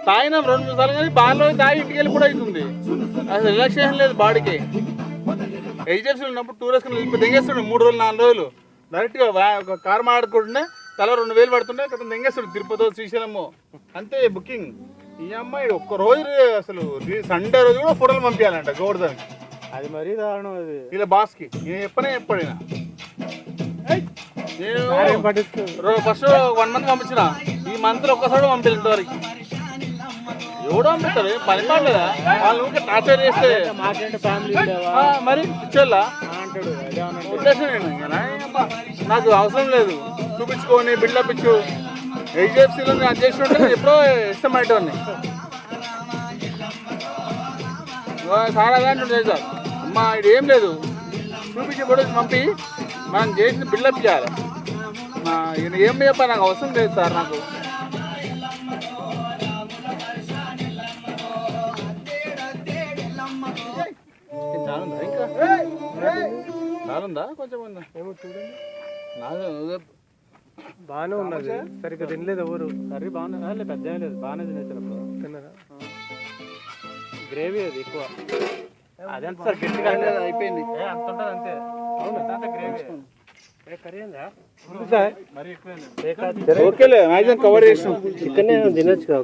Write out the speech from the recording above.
తాగినాం 2-3 సార్లు కానీ బాగా తాగి ఇంటికి వెళ్ళి కూడా అవుతుంది. అసలు రిలాక్సేషన్ లేదు బాడీకి. హెచ్డిఎఫ్సీ ఉన్నప్పుడు టూర్ వేసుకుని దెంగేస్తుండే 3 రోజులు 4 రోజులు డైరెక్ట్గా ఒక కారు మాట్లాడుకుంటుండే తల 2000 పడుతుండే కదా దెంగేస్తుండే తిరుపతి శ్రీశైలము అంతే బుకింగ్. ఈ అమ్మాయి ఒక్క రోజు అసలు సండే రోజు కూడా ఫోటోలు పంపించాలంట గోవర్ధన్కి. అది మరీ దారుణం. అది ఇలా బాస్కి నేను ఎప్పుడైనా నేను ఫస్ట్ 1 మంత్ పంపించిన, ఈ మంత్లో ఒక్కసారి పంపించాను ఇంతవరకు. ఎవడో పంపిస్తారు పని పడలేదా వాళ్ళు టార్చర్ చేస్తే మాట్లాడే ఫ్యామిలీ మరి ఇచ్చేలా అంటాడు. ఉద్దేశం నాకు అవసరం లేదు చూపించుకొని బిల్డప్ ఇచ్చు. హెచ్డిఎఫ్సీలో నేను అది చేసి ఉంటే ఎప్పుడో ఇష్టం అయ్యేటోని చాలా అలాంటి సార్. అమ్మా ఇది ఏం లేదు చూపించి కూడా పంపి మనం చేసిన బిల్డప్ చేయాలి. ఈయన ఏం చెప్పా నాకు అవసరం లేదు సార్. నాకు చాలుందా ఇంకా చాలుందా కొంచెం ఉందా ఏమో చూడండి. నాకు బాగానే ఉన్నది. సరిగ్గా తినలేదు ఎవరు. కర్రీ బాగానే పెద్ద లేదు. బాగానే తినేసారు. తిన్నారా? గ్రేవీ అది ఎక్కువ. అదంత సార్ గట్టిగా అయిపోయింది అంత ఉంటుంది అంతే. అవును అంత గ్రేవీ. కర్రీ ఉందా సార్? మరి ఎక్కువ ఓకేలే మ్యాక్సిమం కవర్ చేసినాం. చికెన్ తినొచ్చు.